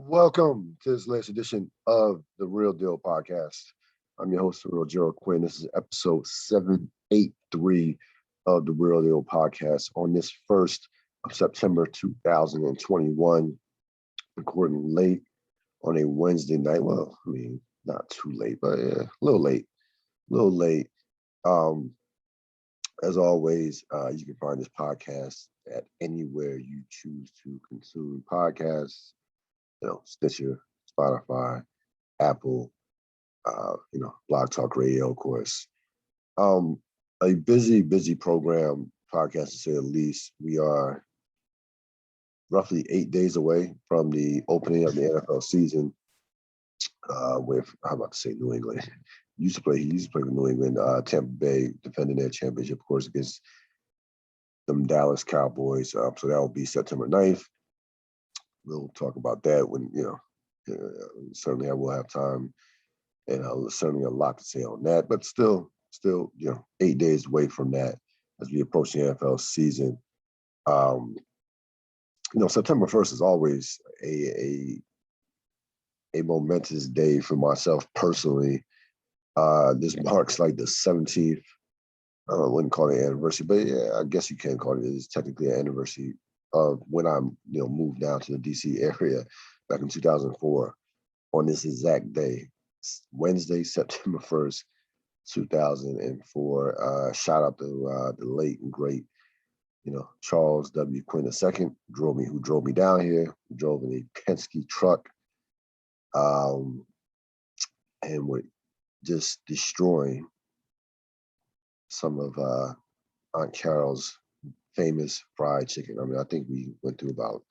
Welcome to this latest edition of the Real Deal Podcast. I'm your host, Real Gerald Quinn. This is episode 783 of the Real Deal Podcast on this 1st of September 2021, recording late on a Wednesday night. Well, I mean, not too late, but yeah, a little late, a little late. Um, as always, you can find this podcast at anywhere you choose to consume podcasts. Stitcher, Spotify, Apple, Blog Talk Radio, of course. A busy program, podcast to say the least. We are roughly 8 days away from the opening of the NFL season with, I'm about to say New England. He used to play with New England, Tampa Bay, defending their championship, of course, against them Dallas Cowboys. So that will be September 9th. We'll talk about that when, certainly I will have time and certainly a lot to say on that, but still, 8 days away from that as we approach the NFL season. September 1st is always a momentous day for myself personally. This marks like the 17th, I wouldn't call it an anniversary, but yeah, I guess you can call it. It's technically an anniversary of when I moved down to the DC area back in 2004 on this exact day, Wednesday, September 1st, 2004. Shout out to the late and great, Charles W. Quinn II, who drove me down here, who drove in a Penske truck, and were just destroying some of Aunt Carol's famous fried chicken. I mean, I think we went through about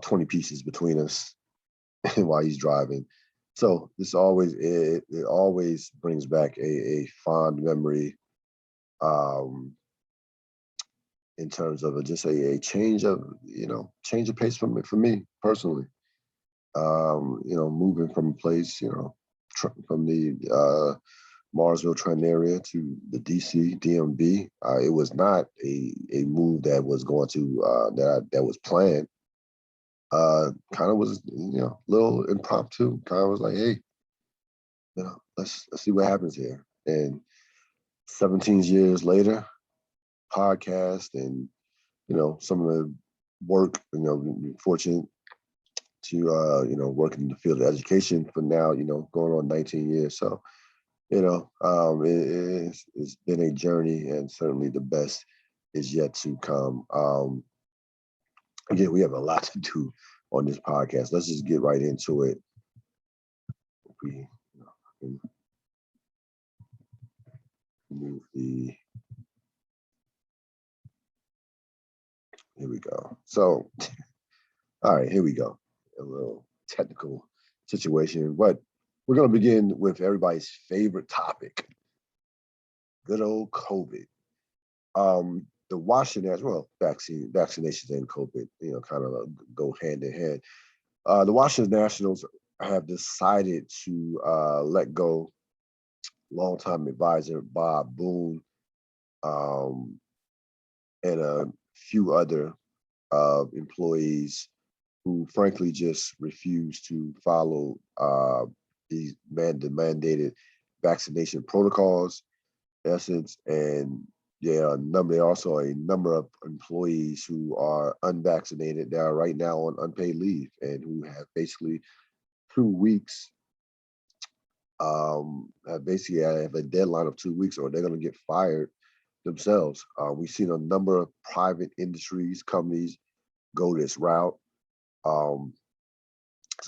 20 pieces between us while he's driving. So this always it always brings back a fond memory in terms of just a change of pace for me personally. Moving from a place, from the Marsville, Trenton area to the DC, DMV. It was not a move that was going to that was planned. Kind of was, a little impromptu. Kind of was like, hey, let's see what happens here. And 17 years later, podcast and some of the work. Fortunate to work in the field of education for now. Going on 19 years. So it's been a journey, and certainly the best is yet to come. Again, we have a lot to do on this podcast. Let's just get right into it. We can move here we go. So, all right, here we go. A little technical situation, but we're going to begin with everybody's favorite topic, good old COVID. The Washington vaccinations and COVID, kind of go hand in hand. The Washington Nationals have decided to let go longtime advisor Bob Boone and a few other employees who frankly just refuse to follow the mandated vaccination protocols, in essence, and there are also a number of employees who are unvaccinated that are right now on unpaid leave and who have basically 2 weeks, have a deadline of 2 weeks, or they're going to get fired themselves. We've seen a number of private companies go this route. So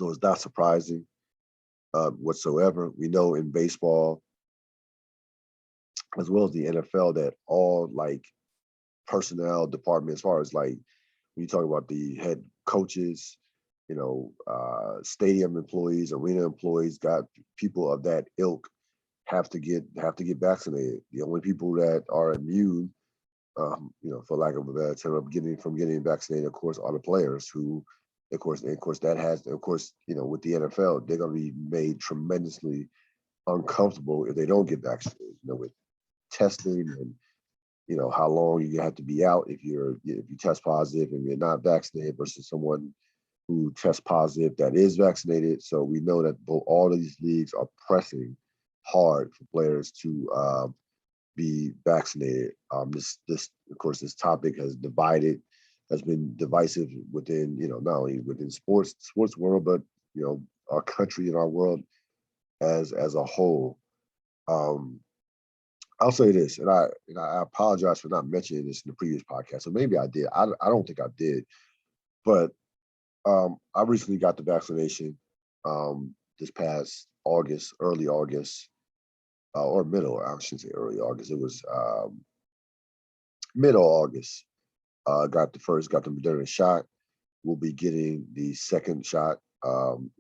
it's not surprising whatsoever. We know in baseball, as well as the NFL, that all personnel department, as far as when you talk about the head coaches, stadium employees, arena employees, got people of that ilk have to get vaccinated. The only people that are immune, for lack of a better term, from getting vaccinated, of course, are the players who, of course, with the NFL, they're going to be made tremendously uncomfortable if they don't get vaccinated. With testing and how long you have to be out if you test positive and you're not vaccinated versus someone who test positive that is vaccinated. So we know that all of these leagues are pressing hard for players to be vaccinated. This of course, this topic has been divisive within, not only within sports world, but our country and our world as a whole. I'll say this, and I apologize for not mentioning this in the previous podcast. So maybe I did. I don't think I did, but I recently got the vaccination this past August, early August, or middle. I shouldn't say early August. It was middle August. Got the Moderna shot. We'll be getting the second shot, in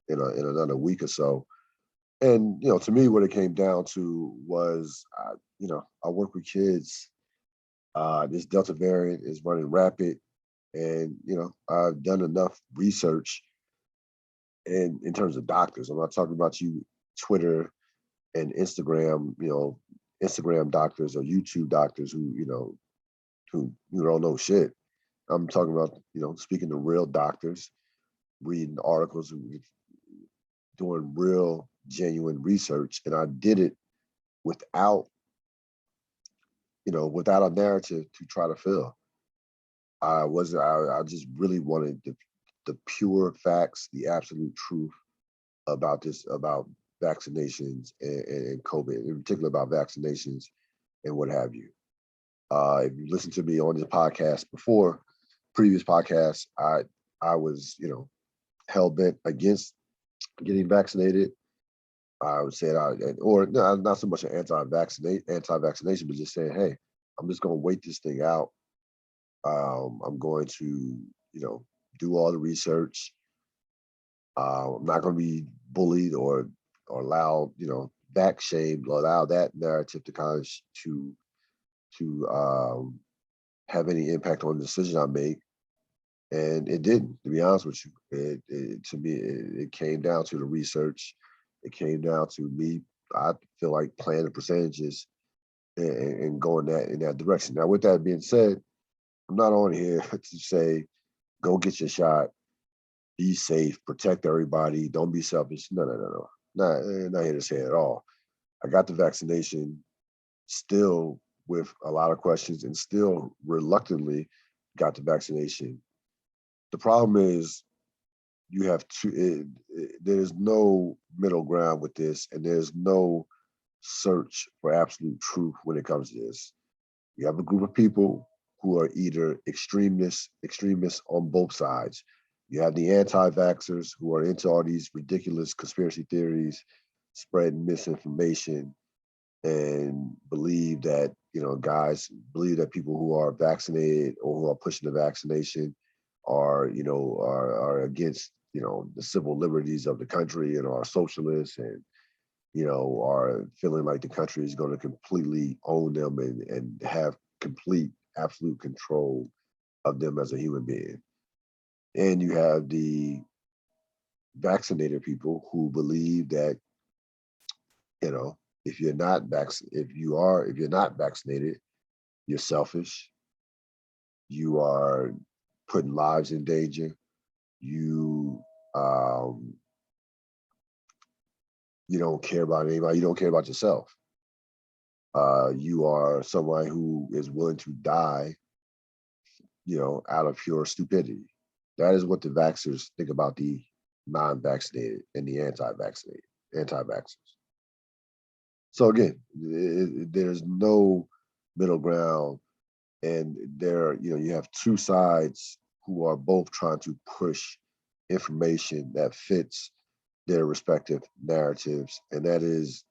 another week or so. And to me, what it came down to was, I work with kids. This Delta variant is running rapid, and I've done enough research in terms of doctors. I'm not talking about you, Twitter and Instagram, Instagram doctors or YouTube doctors who don't know shit. I'm talking about speaking to real doctors, reading articles, doing real genuine research, and I did it without a narrative to try to fill. I just really wanted the pure facts, the absolute truth about vaccinations and COVID, in particular about vaccinations and what have you. If you listen to me on this podcast before, previous podcasts, I was hell bent against getting vaccinated. I would say not so much an anti-vaccination, but just saying, hey, I'm just going to wait this thing out. I'm going to, do all the research. I'm not going to be bullied or allowed, back shamed, or allow that narrative to kind of to have any impact on the decision I make. And it didn't, to be honest with you. To me, it came down to the research. It came down to me, I feel like, playing the percentages and going in that direction. Now, with that being said, I'm not on here to say, go get your shot, be safe, protect everybody, don't be selfish. No. Not here to say it at all. I got the vaccination still with a lot of questions and still reluctantly got the vaccination. The problem is there's no middle ground with this, and there's no search for absolute truth when it comes to this. You have a group of people who are either extremists on both sides. You have the anti-vaxxers who are into all these ridiculous conspiracy theories, spreading misinformation, and believe that people who are vaccinated or who are pushing the vaccination are against the civil liberties of the country and are socialists, and are feeling like the country is going to completely own them and have complete absolute control of them as a human being. And you have the vaccinated people who believe that if you're not vaccinated, you're selfish. You are putting lives in danger. You don't care about anybody. You don't care about yourself. You are someone who is willing to die, out of pure stupidity. That is what the vaxxers think about the non-vaccinated and the anti-vaxxers. So again, there's no middle ground, and you have two sides who are both trying to push information that fits their respective narratives, and that is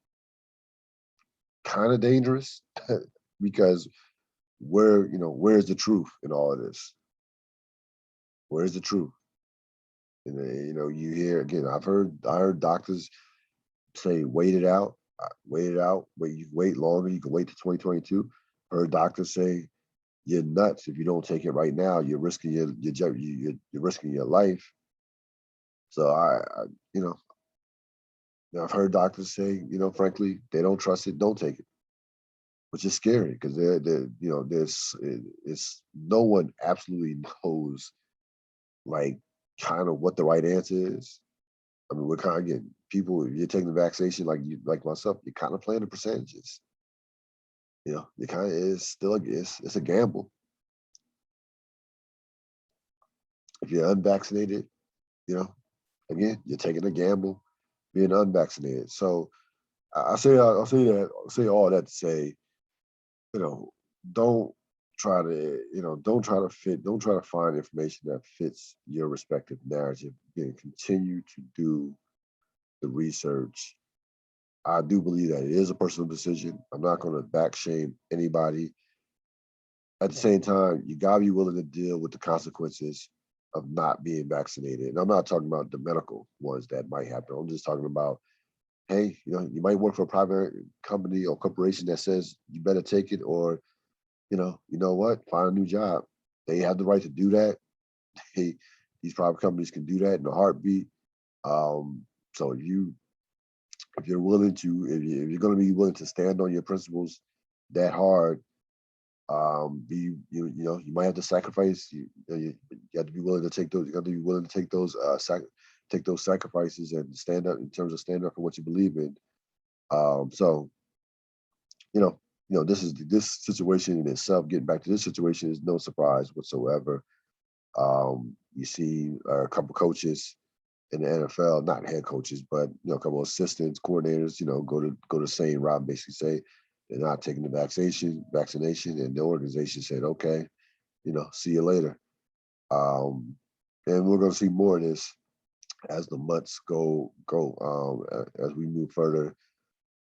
kind of dangerous because where's the truth in all of this? Where's the truth? And you hear again. I heard doctors say, wait it out, wait longer. You can wait to 2022. Heard doctors say, you're nuts if you don't take it right now. You're risking you're risking your life. So I've heard doctors say, frankly, they don't trust it, don't take it, which is scary because there's no one absolutely knows, like, kind of what the right answer is. I mean, we're kind of getting people. If you're taking the vaccination, like myself, you're kind of playing the percentages. It kind of is still it's a gamble. If you're unvaccinated, again, you're taking a gamble being unvaccinated. So I'll say all that to say, don't try to find information that fits your respective narrative. Again, continue to do the research. I do believe that it is a personal decision. I'm not going to back shame anybody. At the same time, you gotta be willing to deal with the consequences of not being vaccinated. And I'm not talking about the medical ones that might happen. I'm just talking about, hey, you might work for a private company or corporation that says you better take it, or, you know what, find a new job. They have the right to do that. These private companies can do that in a heartbeat. So if you're willing to, if you're going to be willing to stand on your principles that hard, you might have to sacrifice. You have to be willing to take those. You have to be willing to take those sacrifices and stand up in terms of stand up for what you believe in. So, this situation in itself. Getting back to this situation is no surprise whatsoever. You see a couple coaches in the NFL, not head coaches, but a couple of assistants, coordinators, go the same route, basically say they're not taking the vaccination, and the organization said, okay, see you later. And we're going to see more of this as the months go as we move further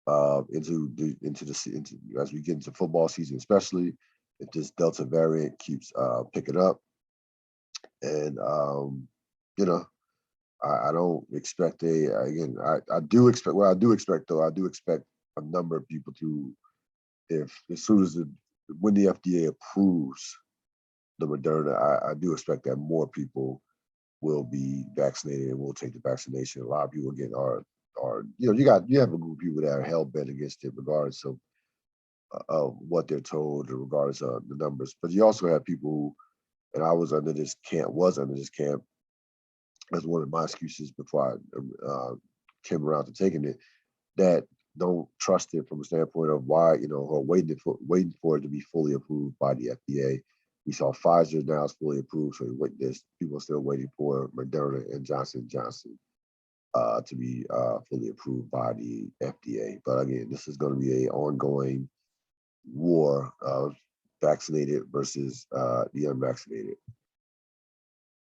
as we get into football season, especially if this Delta variant keeps picking up. And I don't expect I do expect a number of people to, as soon as when the FDA approves the Moderna, I do expect that more people will be vaccinated and will take the vaccination. A lot of people again are you have a group of people that are hell bent against it, regardless of what they're told or regardless of the numbers. But you also have people who, and I was under this camp, as one of my excuses before I came around to taking it, that don't trust it from a standpoint of why, or waiting for it to be fully approved by the FDA. We saw Pfizer now is fully approved, so there's people are still waiting for Moderna and Johnson & Johnson to be fully approved by the FDA. But again, this is going to be an ongoing war of vaccinated versus the unvaccinated.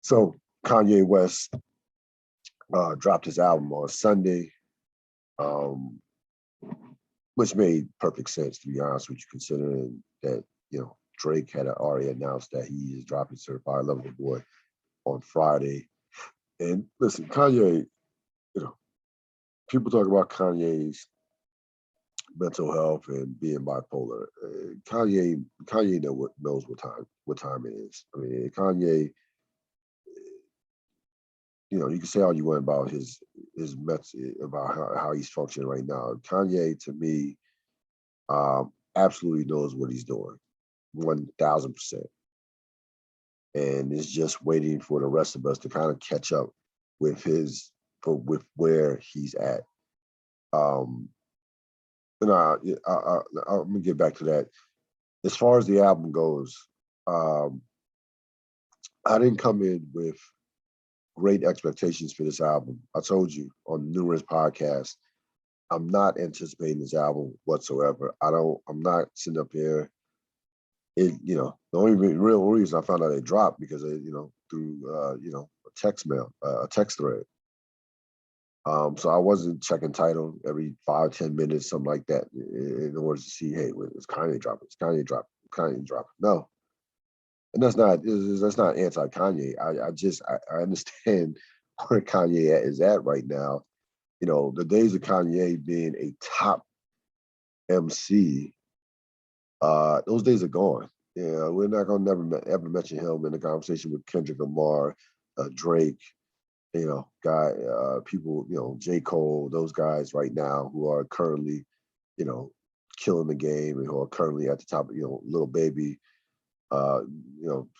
So Kanye West dropped his album on Sunday, which made perfect sense, to be honest with you, considering that, Drake had already announced that he is dropping Certified Lover Boy on Friday. And listen, Kanye, people talk about Kanye's mental health and being bipolar. Kanye knows what time it is. I mean, Kanye, you can say all you want about his about how he's functioning right now. Kanye, to me, absolutely knows what he's doing, 1,000%, and is just waiting for the rest of us to kind of catch up with with where he's at. And I'm gonna get back to that. As far as the album goes, I didn't come in with great expectations for this album. I told you on numerous podcasts, I'm not anticipating this album whatsoever. I'm not sitting up here. The only real reason I found out it dropped because through a text thread. So I wasn't checking Tidal every 5-10 minutes, something like that, in order to see, hey, it's Kanye dropping, Kanye dropping. No, and that's not anti-Kanye. I understand where Kanye is at right now. The days of Kanye being a top MC, those days are gone. Yeah, we're not gonna ever mention him in the conversation with Kendrick Lamar, Drake, people, J. Cole, those guys right now who are currently, killing the game and who are currently at the top, Lil Baby. uh,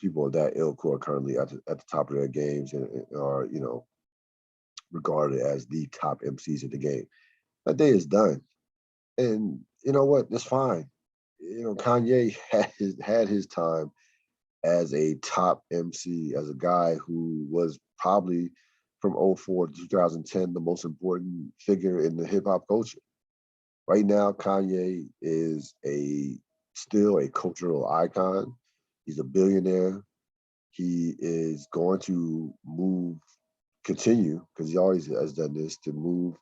people of that ilk who are currently at the top of their games and are, regarded as the top MCs in the game. That day is done. And you know what? It's fine. Kanye had his time as a top MC, as a guy who was probably from '04 to 2010 the most important figure in the hip hop culture. Right now, Kanye is still a cultural icon. He's a billionaire. He is going to continue, because he always has done this, to move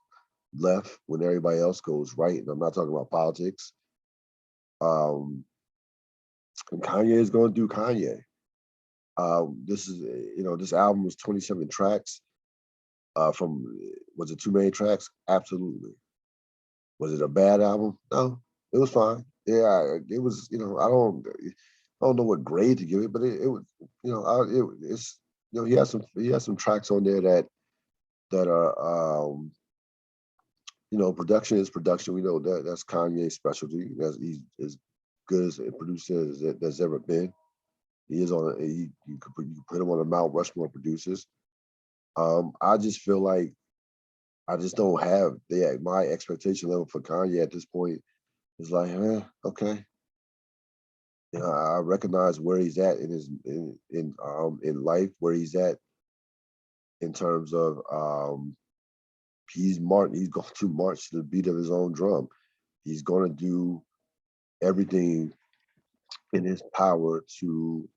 left when everybody else goes right. And I'm not talking about politics. And Kanye is going to do Kanye. This album was 27 tracks. Was it too many tracks? Absolutely. Was it a bad album? No, it was fine. Yeah, it was. I don't know what grade to give it, but it was. It's. He has some tracks on there that are. Production is production. We know that's Kanye's specialty. He's as good as a producer that's ever been. He is on. You could put him on a Mount Rushmore of producers. I just feel like I just don't have my expectation level for Kanye at this point is like, okay. I recognize where he's at in his in life, where he's at in terms of he's going to march to the beat of his own drum. He's going to do everything in his power to,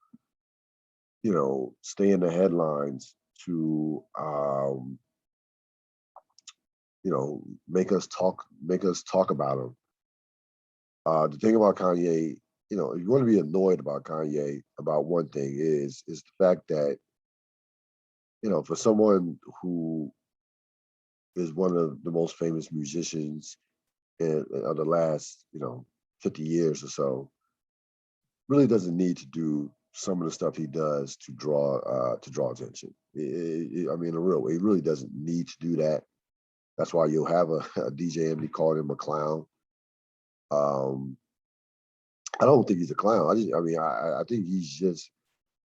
stay in the headlines, to make us talk about him. The thing about Kanye, if you want to be annoyed about Kanye, about one thing is the fact that, for someone who is one of the most famous musicians of the last, 50 years or so, really doesn't need to do some of the stuff he does to draw attention. I mean, he really doesn't need to do that. That's why you'll have a DJ Emily calling him a clown. I don't think he's a clown. I think he's just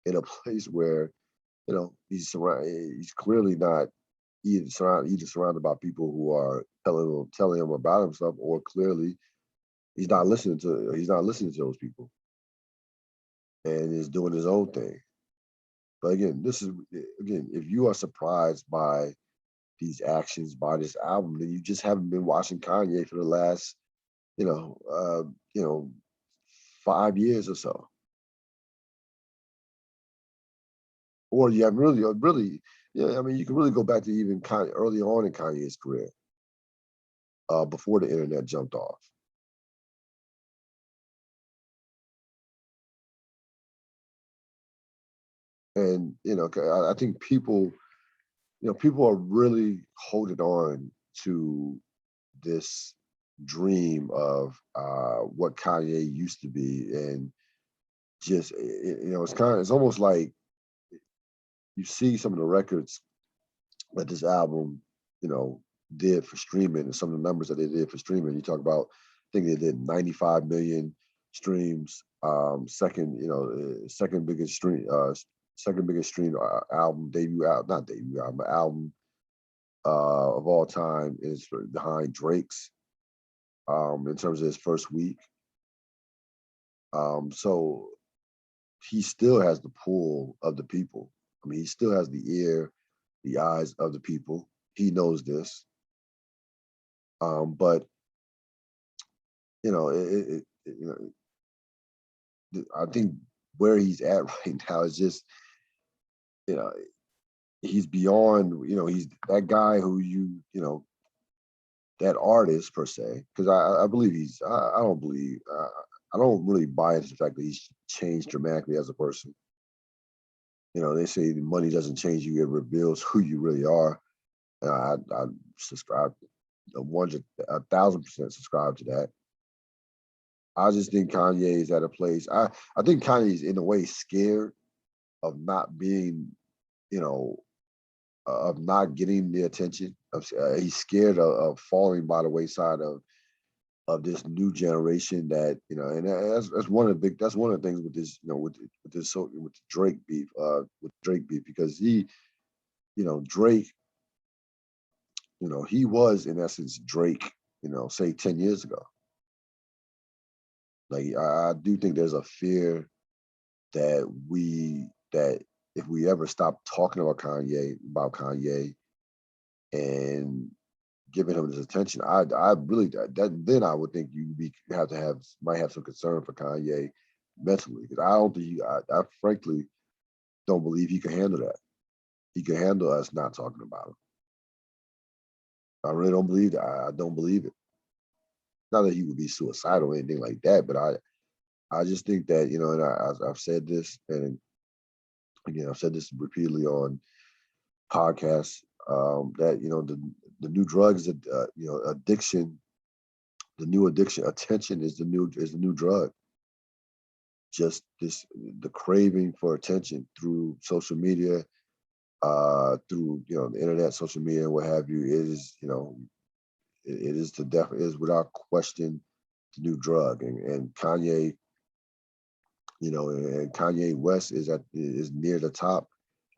in a place where, he's clearly not either surrounded by people who are telling him about himself, or clearly he's not listening to those people, and is doing his own thing. But again, if you are surprised by these actions, by this album, then you just haven't been watching Kanye for the last, 5 years or so. Or you have really, you can really go back to even Kanye early on in Kanye's career, before the internet jumped off. And, I think people are really holding on to this dream of what Kanye used to be, and just it's almost like you see some of the records that this album did for streaming, and some of the numbers that they did for streaming. You talk about, I think they did 95 million streams, second biggest stream album, album of all time, is behind Drake's, in terms of his first week. So he still has the pull of the people. I mean, he still has the ear, the eyes of the people. He knows this. But I think where he's at right now is just, he's beyond, he's that guy who that artist per se, because I believe I don't really buy into the fact that he's changed dramatically as a person. They say money doesn't change you, it reveals who you really are. And I subscribe 1,000% subscribe to that. I just think Kanye is at a place. I think Kanye is in a way scared of not being, of not getting the attention. He's scared of falling by the wayside of this new generation that, and that's one of the that's one of the things with this, with this, so with the Drake beef, because Drake, he was in essence Drake, say 10 years ago. Like I do think there's a fear that if we ever stop talking about Kanye and giving him this attention, I really that then I would think might have some concern for Kanye mentally, because I don't think I frankly don't believe he can handle that. He can handle us not talking about him. I really don't believe that. I don't believe it. Not that he would be suicidal or anything like that, but I just think that, and I've said this, and again, I've said this repeatedly on podcasts, that the new drugs, addiction, the new addiction, attention is the new drug. Just the craving for attention through social media, through the internet, social media, what have you, is it is without question the new drug, and Kanye. And Kanye West is near the top,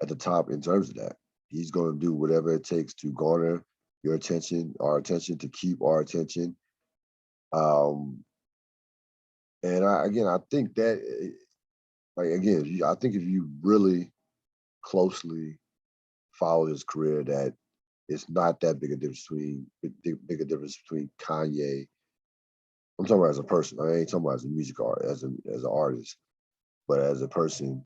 at the top in terms of that. He's going to do whatever it takes to garner your attention, our attention, to keep our attention. And I think that, I think if you really closely follow his career, that it's not that big a difference between Kanye. I'm talking about as a person. I ain't talking about as a music artist, as an artist, but as a person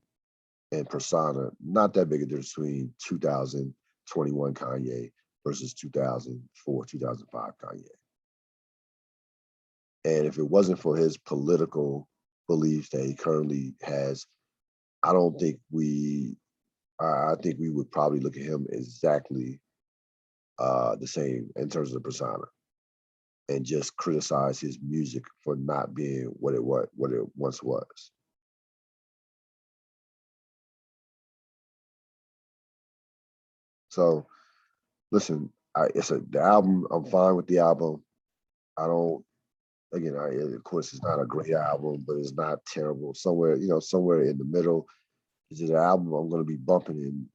and persona. Not that big a difference between 2021 Kanye versus 2004, 2005 Kanye. And if it wasn't for his political beliefs that he currently has, I don't think I think we would probably look at him exactly the same in terms of the persona, and just criticize his music for not being what it once was. So, listen, the album. I'm fine with the album. I don't. Again, of course, it's not a great album, but it's not terrible. Somewhere in the middle. Is it an album I'm going to be bumping in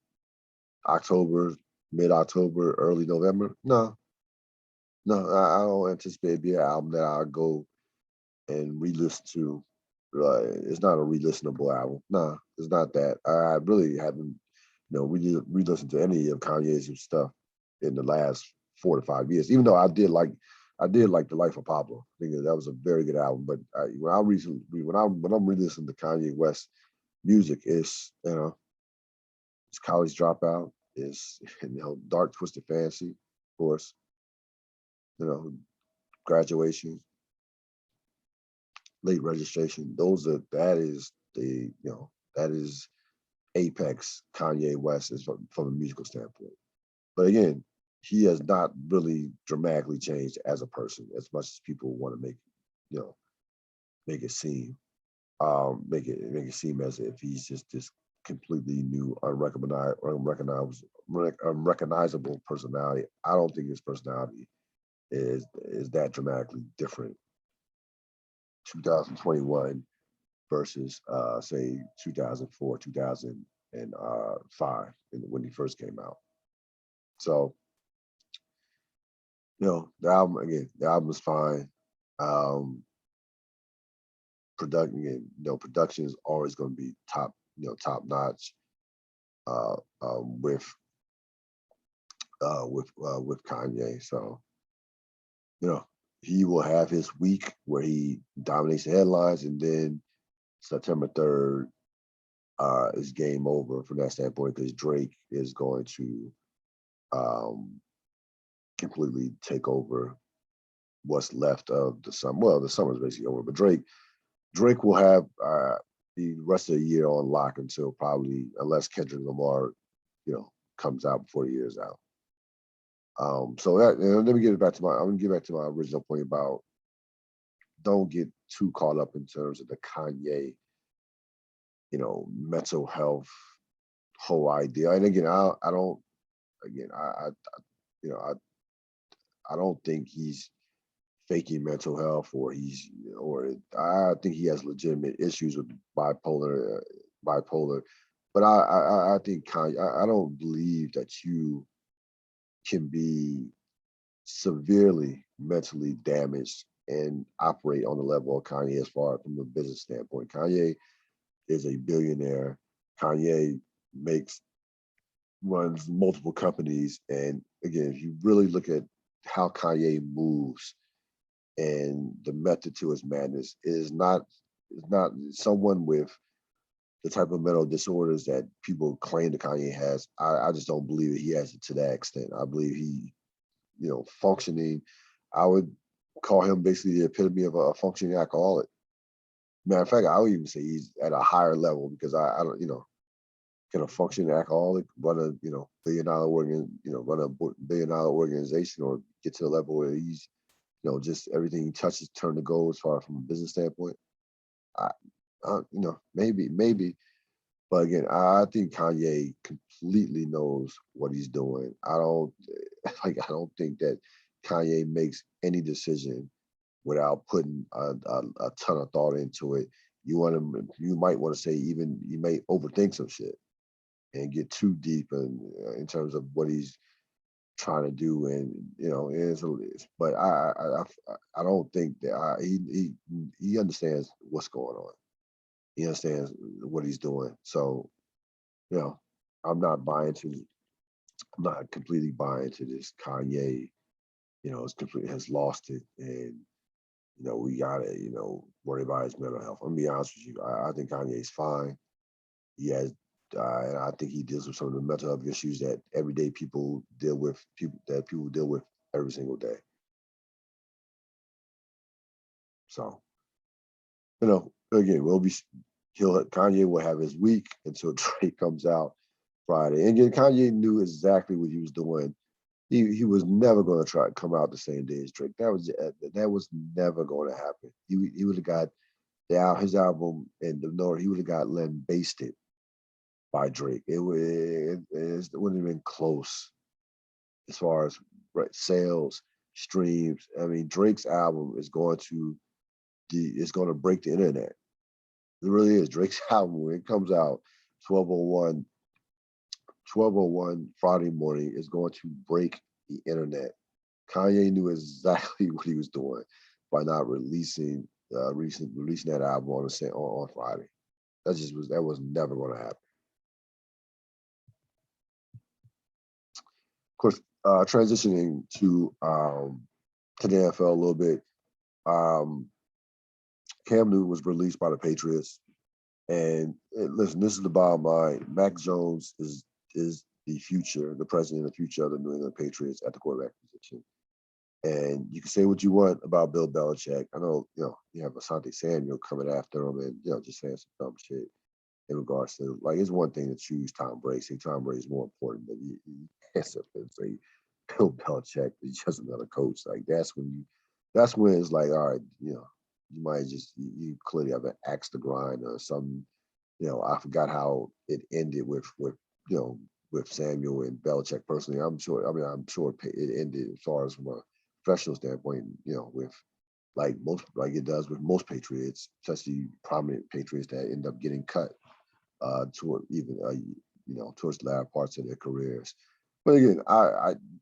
October, mid-October, early November? No, I don't anticipate it be an album that I'll go and re-listen to. It's not a re-listenable album. No, it's not that. I really haven't, re-listened to any of Kanye's stuff in the last 4 to 5 years. Even though I did like The Life of Pablo. I think that was a very good album. But when I'm re-listening to Kanye West music, it's College Dropout, it's Dark Twisted Fantasy, of course, Graduation, Late Registration. That is apex Kanye West is from a musical standpoint. But again, he has not really dramatically changed as a person as much as people want to make it seem. Make it seem as if he's just this completely new, unrecognizable personality. I don't think his personality is that dramatically different 2021 versus say 2004, 2005 when he first came out. So the album is fine. Production is always going to be top notch with Kanye. So he will have his week where he dominates the headlines, and then September 3rd is game over from that standpoint, because Drake is going to completely take over what's left of the summer. Well, the summer's basically over, but Drake will have the rest of the year on lock until probably, unless Kendrick Lamar, comes out before the year's out. So that, let me get back to my original point about don't get too caught up in terms of the Kanye, mental health whole idea. And again, I don't think he's faking mental health, or I think he has legitimate issues with bipolar. But I think Kanye, I don't believe that you can be severely mentally damaged and operate on the level of Kanye as far from a business standpoint. Kanye is a billionaire. Kanye makes runs multiple companies, and again, if you really look at how Kanye moves and the method to his madness, is not someone with the type of mental disorders that people claim that Kanye has. I just don't believe that he has it to that extent. I believe he, functioning. I would call him basically the epitome of a functioning alcoholic. Matter of fact, I would even say he's at a higher level because I don't, can a functioning alcoholic run a, run a billion dollar organization or get to the level where he's, just everything he touches turn to gold as far from a business standpoint? I, maybe. But again, I think Kanye completely knows what he's doing. I don't I don't think that Kanye makes any decision without putting a ton of thought into it. You might want to say even you may overthink some shit and get too deep in terms of what he's trying to do, and it is what it is. But I don't think that he understands what's going on. He understands what he's doing. So you know, I'm not buying to. I'm not completely buying to this Kanye. Has lost it, and we gotta worry about his mental health. I'm gonna be honest with you. I think Kanye's fine. He has, and I think he deals with some of the mental health issues that everyday people deal with. People deal with every single day. So again, Kanye will have his week until Drake comes out Friday. And again, Kanye knew exactly what he was doing. He was never going to try to come out the same day as Drake. That was never going to happen. He would have got his album and the North. He would have got Len Basted by Drake. It wouldn't have been close as far as sales, streams. I mean, Drake's album is going to break the internet. It really is. Drake's album, when it comes out 12:01 Friday morning, is going to break the internet. Kanye knew exactly what he was doing by not releasing that album on Friday. That was never going to happen. Of course, transitioning to the NFL a little bit. Cam Newton was released by the Patriots, and listen, this is the bottom line. Mac Jones is the future, the present and the future of the New England Patriots at the quarterback position. And you can say what you want about Bill Belichick. I know, you have Asante Samuel coming after him and, just saying some dumb shit in regards to, like, it's one thing to choose Tom Brady. Say Tom Brady is more important, but you can't sit there and say Bill Belichick is just another coach. Like, that's when it's like, all right, you might you clearly have an axe to grind or something. I forgot how it ended with Samuel and Belichick personally. I'm sure it ended as far as from a professional standpoint, with like it does with most Patriots, especially prominent Patriots that end up getting cut towards the latter parts of their careers. But again,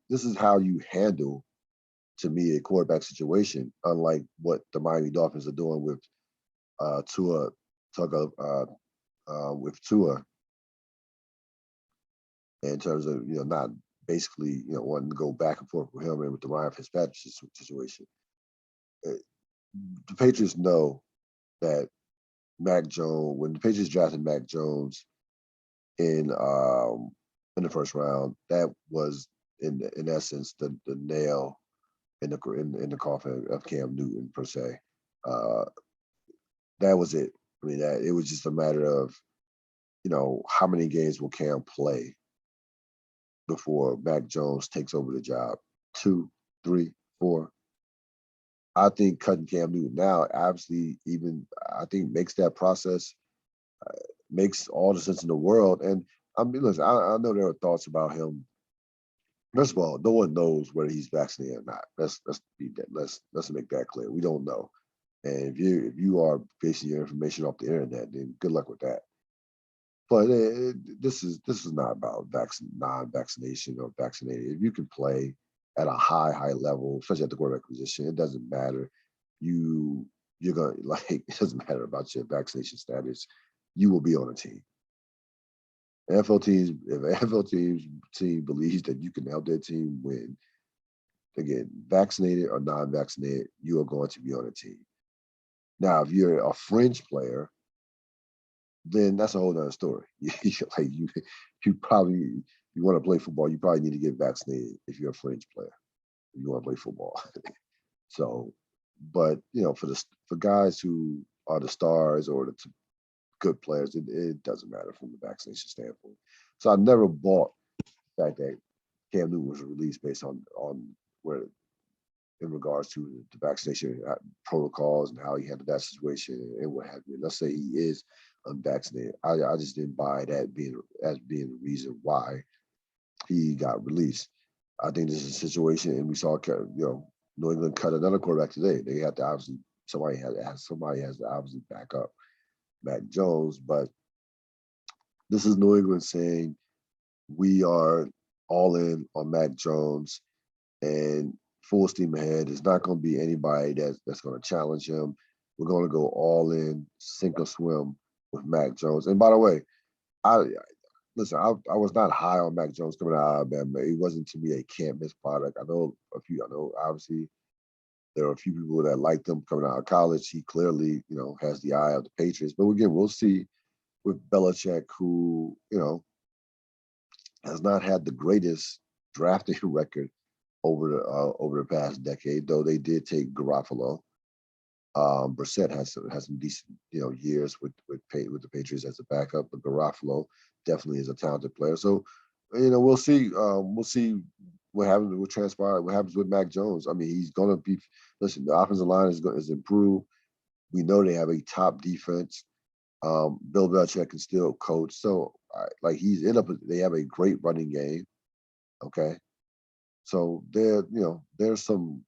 this is how you handle, to me, a quarterback situation, unlike what the Miami Dolphins are doing with Tua, in terms of not basically wanting to go back and forth with him and with the Ryan Fitzpatrick situation. The Patriots know that Mac Jones, when the Patriots drafted Mac Jones in the first round, that was in essence the nail in the coffin of Cam Newton per se. That was it. I mean, it was just a matter of how many games will Cam play before Mac Jones takes over the job. 2, 3, 4. I think cutting Cam Newton now, obviously, I think makes that process makes all the sense in the world. And I mean, listen, I know there are thoughts about him First of all, no one knows whether he's vaccinated or not. Let's make that clear. We don't know. And if you are basing your information off the internet, then good luck with that. But this is not about non-vaccination or vaccinated. If you can play at a high level, especially at the quarterback position, it doesn't matter. You're gonna like it doesn't matter about your vaccination status. You will be on a team. NFL teams, if an NFL team believes that you can help their team win, again, vaccinated or non-vaccinated, you are going to be on a team. Now, if you're a fringe player, then that's a whole other story. Like you probably you want to play football, you probably need to get vaccinated if you're a fringe player. If you want to play football. So, but for guys who are the stars or the good players, it doesn't matter from the vaccination standpoint. So I never bought the fact that Cam Newton was released based on where in regards to the vaccination protocols and how he handled that situation and what have you. Let's say he is unvaccinated. I just didn't buy that being the reason why he got released. I think this is a situation, and we saw New England cut another quarterback today. They have to obviously somebody has to obviously back up Mac Jones, but this is New England saying we are all in on Mac Jones and full steam ahead. There's not going to be anybody that's going to challenge him. We're going to go all in, sink or swim with Mac Jones. And by the way, I was not high on Mac Jones coming out of Alabama. It wasn't to me a can't miss product. I know obviously there are a few people that liked him coming out of college. He clearly, has the eye of the Patriots. But again, we'll see with Belichick, who, has not had the greatest drafting record over the past decade, though they did take Garoppolo. Brissett has some decent years with the Patriots as a backup, but Garoppolo definitely is a talented player. So we'll see what happens, what transpires, what happens with Mac Jones. I mean, he's gonna be. Listen, the offensive line is improved. We know they have a top defense. Bill Belichick can still coach, so they have a great running game. Okay, so there's some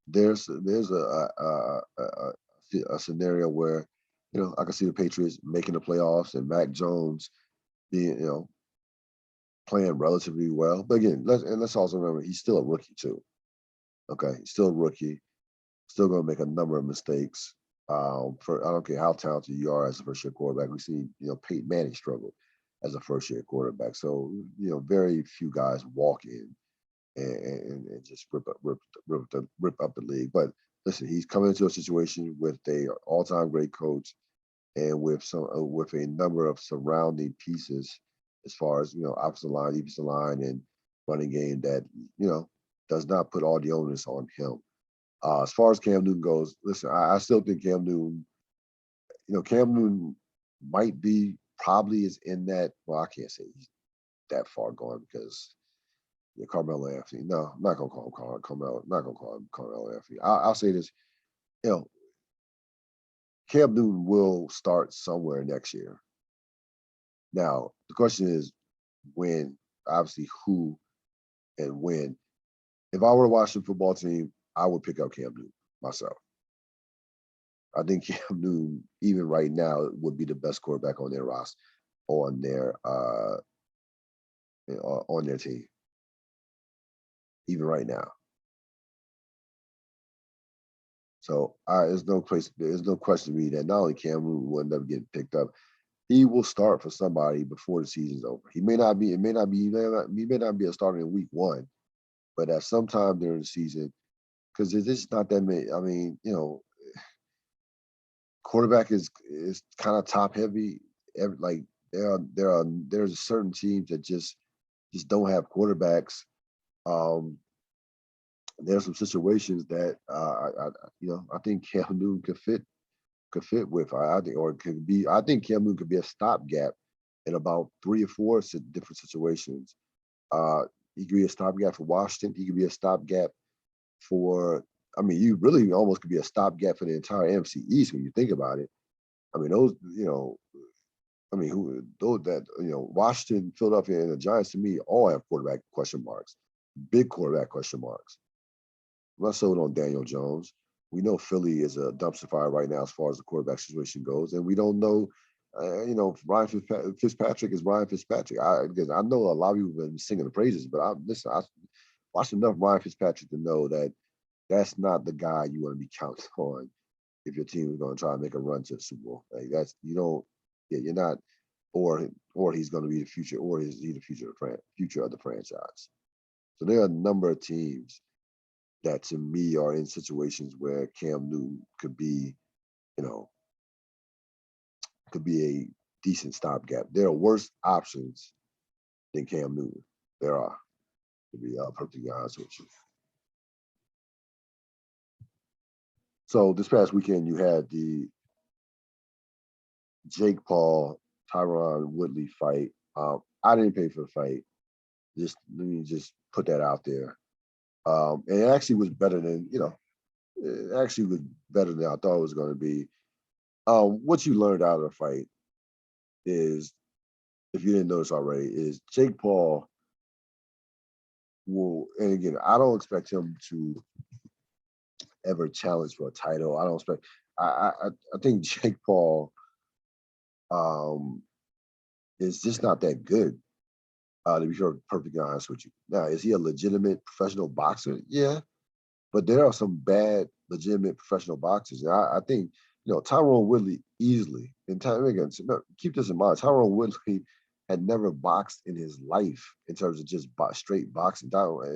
there's a scenario where I can see the Patriots making the playoffs and Mac Jones being playing relatively well. But again, let's also remember he's still a rookie too. Okay, he's still a rookie, still going to make a number of mistakes. I don't care how talented you are as a first year quarterback. We see Peyton Manning struggled as a first year quarterback. So very few guys walk in and just rip up the league. But listen, he's coming into a situation with a all-time great coach and with a number of surrounding pieces as far as offensive line, defensive line, and running game that does not put all the onus on him. As far as Cam Newton goes, listen, I still think Cam Newton probably is in that. Well, I can't say he's that far gone because Carmelo Anthony. No, I'm not gonna call him Carmelo. I'm not gonna call him Carmelo Anthony. I'll say this. Cam Newton will start somewhere next year. Now the question is when. Obviously, who and when. If I were to watch the football team, I would pick up Cam Newton myself. I think Cam Newton, even right now, would be the best quarterback on their roster, on their team, even right now. So there's no question to me that not only Cam Newton will end up getting picked up, he will start for somebody before the season's over. He may not be a starter in week 1, but at some time during the season. Because there's just not that many. I mean, quarterback is kind of top heavy. There's certain teams that just don't have quarterbacks. There's some situations that I think Cam Newton could fit with. I think Cam Newton could be a stopgap in about 3 or 4 different situations. He could be a stopgap for Washington. He could be a stopgap you really almost could be a stopgap for the entire NFC East when you think about it. I mean, those, I mean, Washington, Philadelphia, and the Giants, to me, all have quarterback question marks, big quarterback question marks. I'm not sold on Daniel Jones. We know Philly is a dumpster fire right now as far as the quarterback situation goes, and we don't know. Ryan Fitzpatrick is Ryan Fitzpatrick. I know a lot of people have been singing the praises, but I watched enough Ryan Fitzpatrick to know that that's not the guy you want to be counting on if your team is going to try to make a run to the Super Bowl. Like you're not, or he's going to be the future, or is he the future of the franchise? So there are a number of teams that to me are in situations where Cam Newton could be a decent stopgap. There are worse options than Cam Newton. There are, to be perfectly honest with you. So this past weekend, you had the Jake Paul, Tyron Woodley fight. I didn't pay for the fight. Let me just put that out there. And it actually was better than, it actually was better than I thought it was going to be. What you learned out of the fight is, if you didn't notice already, is Jake Paul will, and again, I don't expect him to ever challenge for a title. I don't expect, I think Jake Paul is just not that good, to be perfectly honest with you. Now, is he a legitimate professional boxer? Yeah, but there are some bad, legitimate professional boxers. And I think, Tyron Woodley easily, and again, keep this in mind, Tyron Woodley had never boxed in his life in terms of just straight boxing.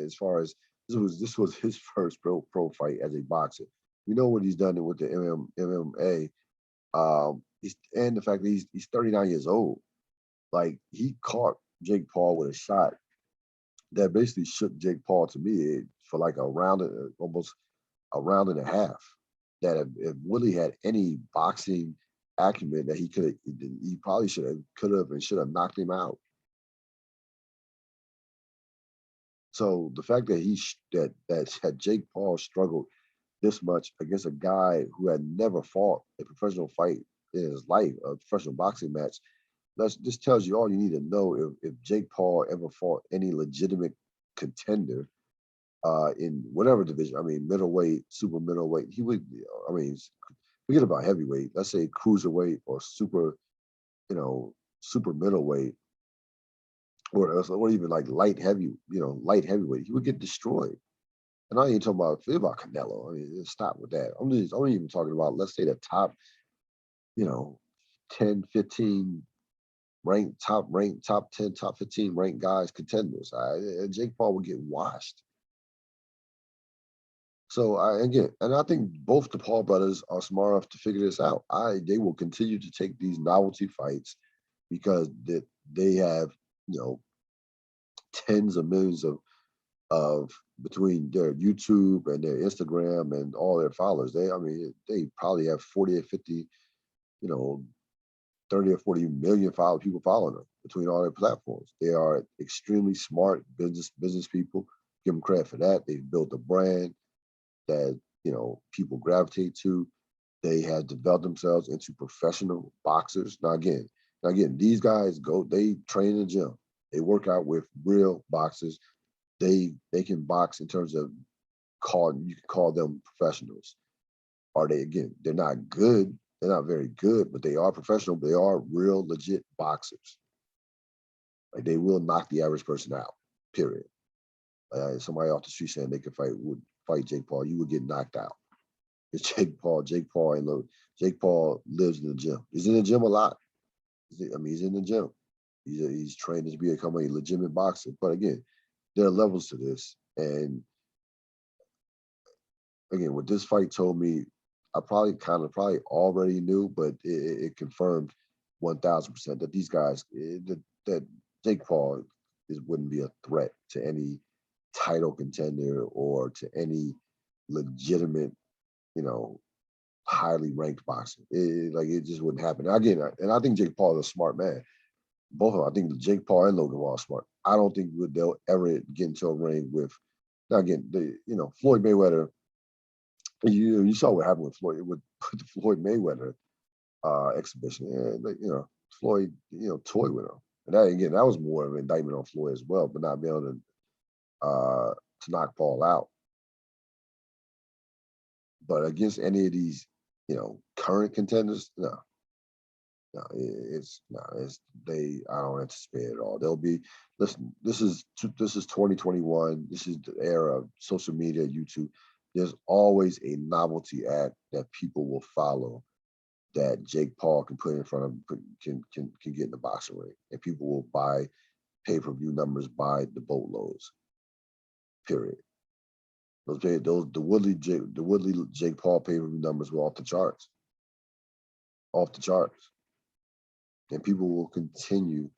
As far as this was his first pro fight as a boxer. We know what he's done with the MMA, and the fact that he's 39 years old. Like, he caught Jake Paul with a shot that basically shook Jake Paul, to me, for like almost a round and a half. That if Woodley had any boxing acumen, that he probably could have and should have knocked him out. So the fact that that Jake Paul struggled this much against a guy who had never fought a professional fight in his life, a professional boxing match, this tells you all you need to know. If Jake Paul ever fought any legitimate contender in whatever division, I mean, middleweight, super middleweight, he would, forget about heavyweight, let's say cruiserweight or super middleweight, or even like light heavyweight, he would get destroyed. And I ain't talking about Canelo. I mean, stop with that. I'm even talking about, let's say, the top, 10, 15 top 10, top 15 ranked guys, contenders. Jake Paul would get washed. So I think both the Paul brothers are smart enough to figure this out. They will continue to take these novelty fights because they have, tens of millions of between their YouTube and their Instagram and all their followers. They probably have 40 or 50, 30 or 40 million people following them between all their platforms. They are extremely smart business people. Give them credit for that. They've built a brand that people gravitate to. They have developed themselves into professional boxers. Now again, these guys they train in the gym. They work out with real boxers. They can box in terms of you can call them professionals. They're not good. They're not very good, but they are professional. They are real, legit boxers. Like, they will knock the average person out, period. Somebody off the street saying they could fight Jake Paul, you would get knocked out. It's Jake Paul. Jake Paul lives in the gym. He's in the gym a lot. He's in the gym. He's trained to become a legitimate boxer. But again, there are levels to this. And again, what this fight told me, I probably already knew, but it confirmed 1,000% that these guys, that Jake Paul wouldn't be a threat to any title contender or to any legitimate, highly ranked boxer. It just wouldn't happen. Again, and I think Jake Paul is a smart man. Both of them. I think Jake Paul and Logan Paul are smart. I don't think they'll ever get into a ring with. Now again, Floyd Mayweather. You saw what happened with the Floyd Mayweather exhibition. And Floyd, toyed with him. And that was more of an indictment on Floyd as well, but not being able to knock Paul out. But against any of these, current contenders, no. No, it's no, it's they. I don't anticipate it at all. They'll be. Listen, this is 2021. This is the era of social media, YouTube. There's always a novelty act that people will follow that Jake Paul can put in front of can get in the boxing ring, and people will buy pay-per-view numbers by the boatloads. Period. The Woodley Jake Paul pay-per-view numbers were off the charts. Off the charts. And people will continue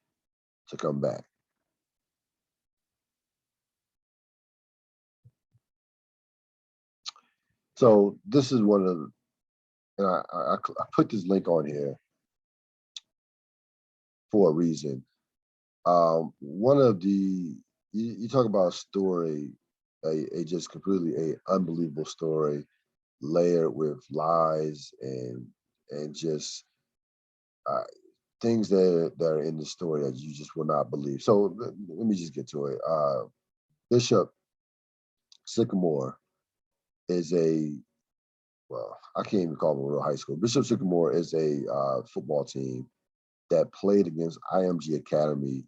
to come back. So this is one of the, and I put this link on here for a reason. One of the, you talk about a story, a just completely a unbelievable story, layered with lies and just things that are in the story that you just will not believe. So let me just get to it. Bishop Sycamore is I can't even call them a real high school. Bishop Sycamore is a football team that played against IMG Academy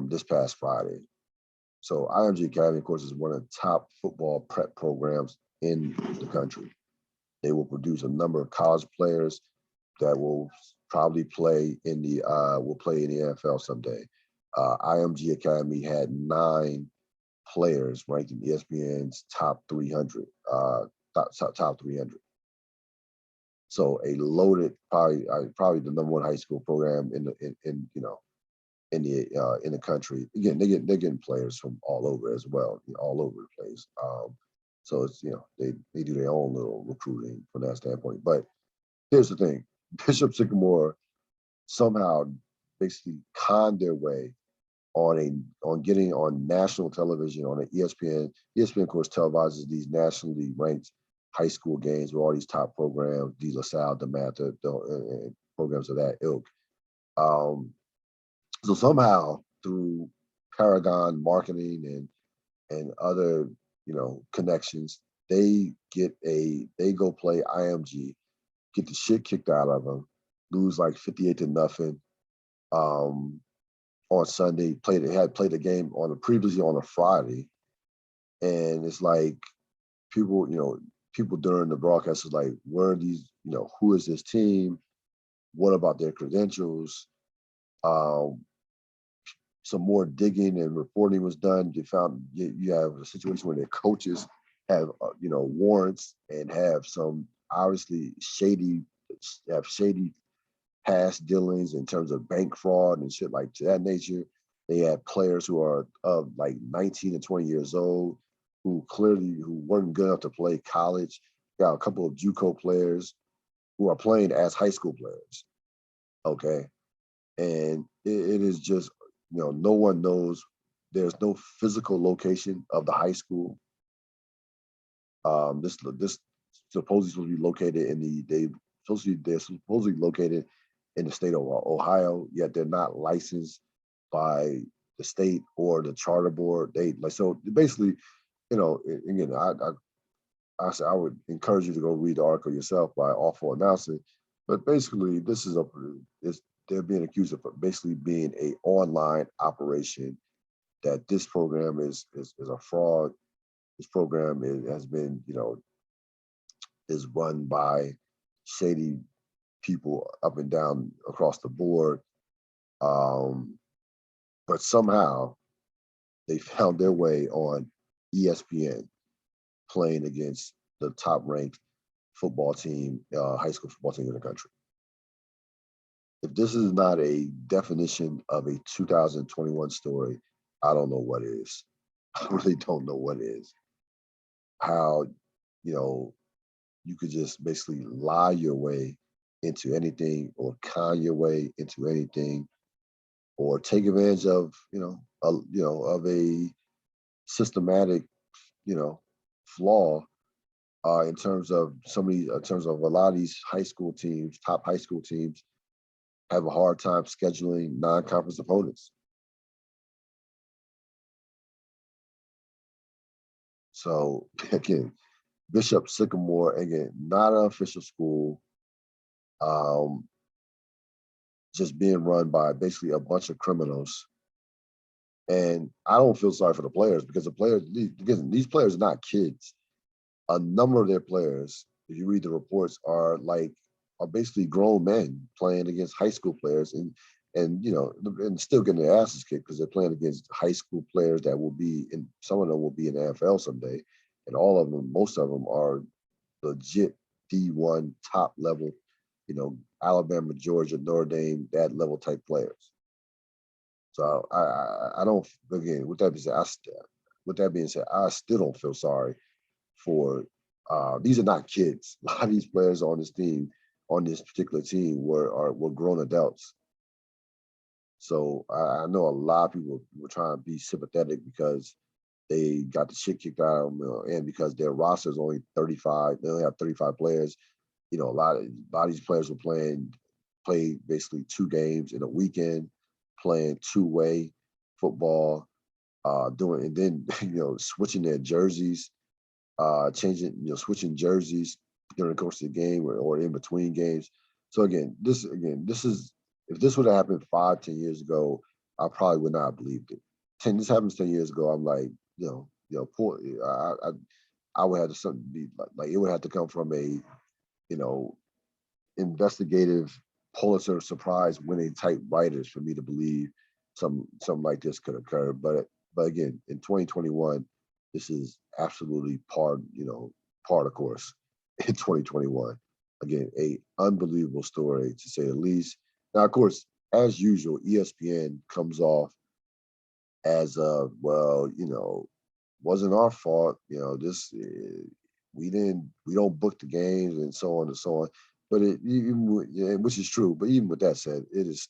this past Friday. So IMG Academy, of course, is one of the top football prep programs in the country. They will produce a number of college players that will probably play in the NFL someday. IMG Academy had 9 players ranked in ESPN's top 300. Top 300. So a loaded, probably the number 1 high school program in the country. Again, they're getting players from all over as well, all over the place. So it's they do their own little recruiting from that standpoint. But here's the thing: Bishop Sycamore somehow basically conned their way on getting on national television on an ESPN. ESPN, of course, televises these nationally ranked high school games with all these top programs, De La Salle, DeMatha, and programs of that ilk. So somehow through Paragon marketing and other connections, they go play IMG, get the shit kicked out of them, lose like 58-0 on Sunday. Played the game previously on a Friday, and it's like people during the broadcast is like, where are these? Who is this team? What about their credentials? Some more digging and reporting was done. You found you have a situation where their coaches have warrants and have some obviously shady past dealings in terms of bank fraud and shit like that nature. They have players who are of like 19 and 20 years old who weren't good enough to play college. Got a couple of JUCO players who are playing as high school players. Okay. And it is just, no one knows. There's no physical location of the high school. This supposedly supposed to be located they're supposedly located in the state of Ohio, yet they're not licensed by the state or the charter board. So basically, again, I would encourage you to go read the article yourself by Awful Announcing. But basically, they're being accused of basically being a online operation, that this program is a fraud. This program has been, is run by shady people up and down across the board. But somehow they found their way on ESPN playing against the top ranked football team, high school football team in the country. If this is not a definition of a 2021 story, I don't know what is. I really don't know what is. How, you could just basically lie your way into anything, or con your way into anything, or take advantage of, of a systematic, flaw in terms of a lot of these high school teams, top high school teams, have a hard time scheduling non-conference opponents. So again, Bishop Sycamore, again, not an official school, um, just being run by basically a bunch of criminals. And I don't feel sorry for the players because these players are not kids. A number of their players, if you read the reports, are basically grown men playing against high school players and and still getting their asses kicked because they're playing against high school players that will be in some of them will be in the NFL someday, and most of them are legit D1 top level, Alabama, Georgia, Notre Dame, that level type players. So I don't, again, with that being said, I still don't feel sorry for these are not kids. A lot of these players on this particular team were grown adults. So I know a lot of people were trying to be sympathetic because they got the shit kicked out of them, and because their roster is only 35, they only have 35 players. A lot of these players were played basically 2 games in a weekend, playing two-way football, and then switching their jerseys, switching jerseys during the course of the game or in between games. So this is if this would have happened 5-10 years ago, I probably would not have believed it. This happens 10 years ago, I'm like, poor. I would have to something be like it would have to come from a investigative Pulitzer prize winning type writers for me to believe something like this could occur. But again, in 2021, this is absolutely par of course in 2021. Again, a unbelievable story to say the least. Now, of course, as usual, ESPN comes off as wasn't our fault. This we don't book the games and so on and so on. But which is true. But even with that said, it is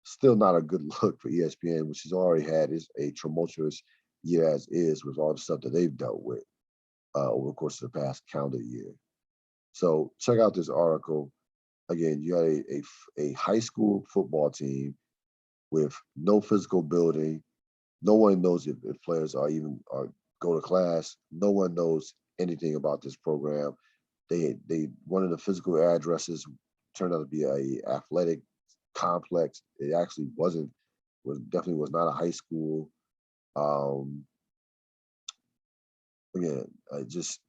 still not a good look for ESPN, which has already had a tumultuous year as is with all the stuff that they've dealt with over the course of the past calendar year. So check out this article. Again, you had a high school football team with no physical building. No one knows if players are go to class. No one knows anything about this program. They one of the physical addresses turned out to be a athletic complex. It actually definitely was not a high school. Again, just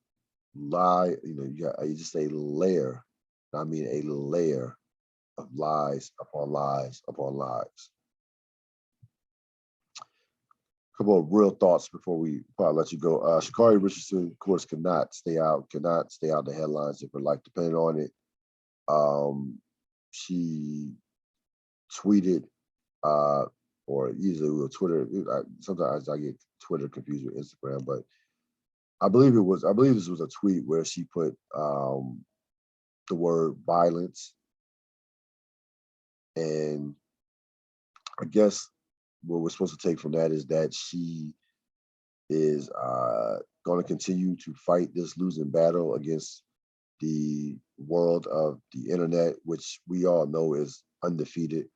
lie. You just a layer. I mean, a layer of lies upon lies upon lies. A couple of real thoughts before we probably let you go. Sha'Carri Richardson, of course, cannot stay out the headlines if her life depended on it. She tweeted, or usually with Twitter. Sometimes I get Twitter confused with Instagram, but I believe this was a tweet where she put the word violence, and I guess what we're supposed to take from that is that she is going to continue to fight this losing battle against the world of the internet, which we all know is undefeated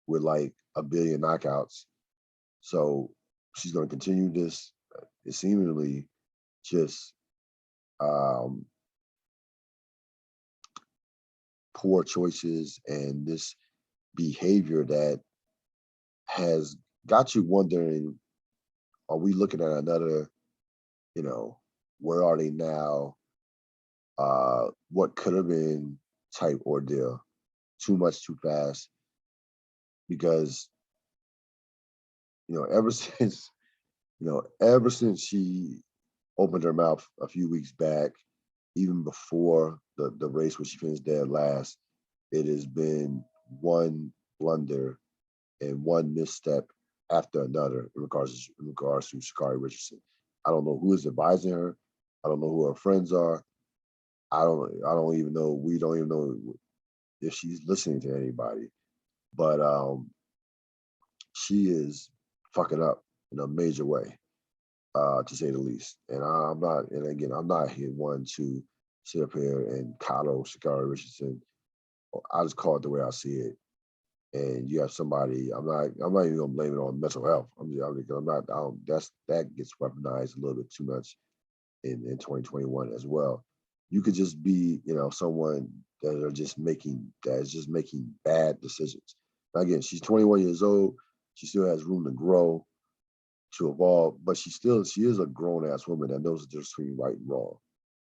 with like a billion knockouts. So she's going to continue this. It seemingly just poor choices and this behavior that has got you wondering, are we looking at another, where are they now? What could have been type ordeal? Too much, too fast. Because, ever since she opened her mouth a few weeks back, even before the race where she finished dead last, it has been one blunder and one misstep after another in regards to Sha'Carri Richardson. I don't know who is advising her. I don't know who her friends are. I don't even know. We don't even know if she's listening to anybody. But she is fucking up in a major way, to say the least. And I'm not here one to sit up here and coddle Sha'Carri Richardson. I just call it the way I see it. And you have somebody, I'm not even gonna blame it on mental health. That gets weaponized a little bit too much in 2021 as well. You could just be, someone that is just making bad decisions. Now, again, she's 21 years old. She still has room to grow, to evolve, but she is a grown ass woman that knows the difference between right and wrong.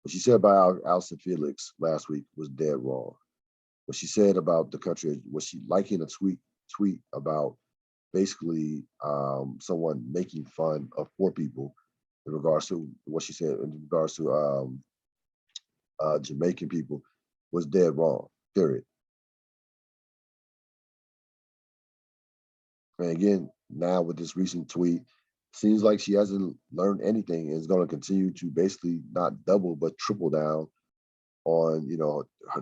What she said about Alison Felix last week was dead wrong. What she said about the country, was she liking a tweet about basically someone making fun of poor people in regards to what she said in regards to Jamaican people was dead wrong, period. And again, now with this recent tweet, seems like she hasn't learned anything and is going to continue to basically not double but triple down on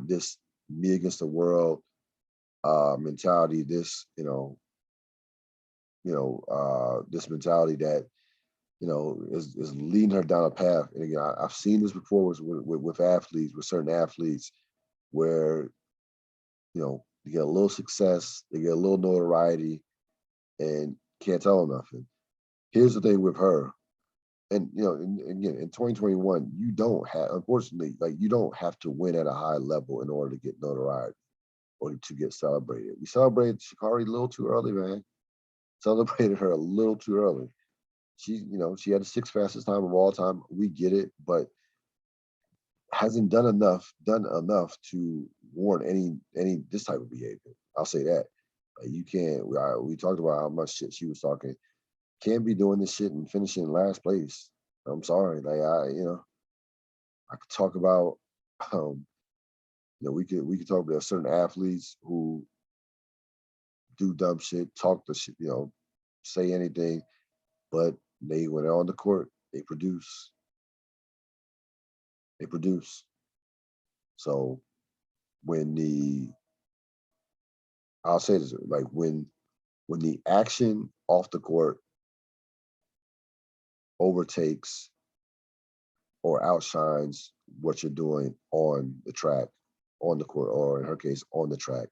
this me against the world mentality. This mentality that is leading her down a path. And again, I've seen this before with athletes, with certain athletes, where they get a little success, they get a little notoriety, and can't tell them nothing. Here's the thing with her, and again, in 2021, you don't have, unfortunately, you don't have to win at a high level in order to get notoriety or to get celebrated. We celebrated Sha'Carri a little too early, man. Celebrated her a little too early. She had the sixth fastest time of all time. We get it, but hasn't done enough to warrant any this type of behavior. I'll say that. You can't. We talked about how much shit she was talking. Can't be doing this shit and finishing in last place. I'm sorry. I could talk about. We could talk about certain athletes who do dumb shit, talk the shit, say anything, but when they're on the court, they produce. They produce. So I'll say this, when the action off the court overtakes or outshines what you're doing on the track, on the court, or in her case, on the track,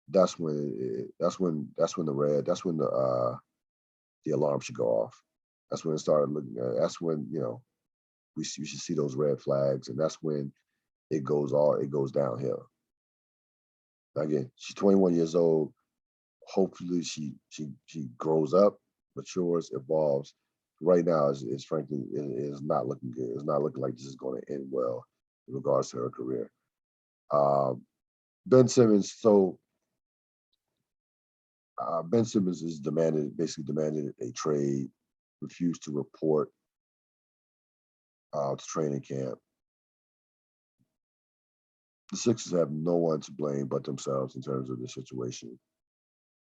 that's when the alarm should go off. That's when it started looking. That's when you should see those red flags, and that's when it goes downhill. Again, she's 21 years old. Hopefully, she grows up, matures, evolves. Right now, is frankly is not looking good. It's not looking like this is going to end well in regards to her career. Ben Simmons. So Ben Simmons basically demanded a trade, refused to report to training camp. The Sixers have no one to blame but themselves in terms of the situation.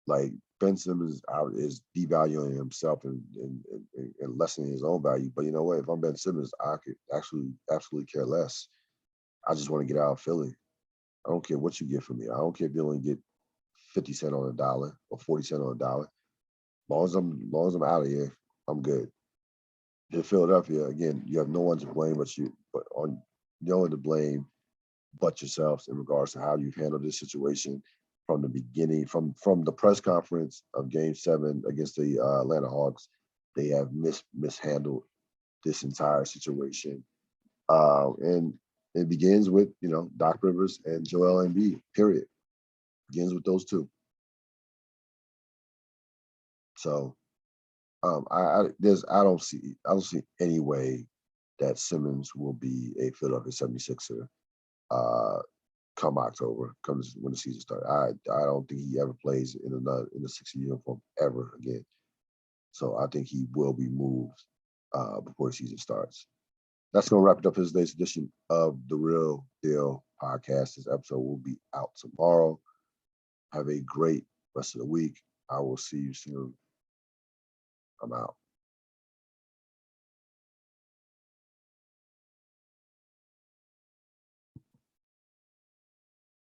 Like, Ben Simmons is devaluing himself and lessening his own value. But you know what? If I'm Ben Simmons, I could actually absolutely care less. I just want to get out of Philly. I don't care what you get from me. I don't care if you only get 50 cents on a dollar or 40 cents on a dollar. As long as I'm out of here, I'm good. In Philadelphia, again, you have no one to blame no one to blame but yourselves in regards to how you've handled this situation from the beginning, from the press conference of Game 7 against the Atlanta Hawks. They have mishandled this entire situation, and it begins with Doc Rivers and Joel Embiid. Period. Begins with those two. So I don't see any way that Simmons will be a Philadelphia 76er come October, when the season starts. I don't think he ever plays in the Sixer uniform ever again. So I think he will be moved before the season starts. That's going to wrap it up for today's edition of the Ril Dil Podcast. This episode will be out tomorrow. Have a great rest of the week. I will see you soon. I'm out.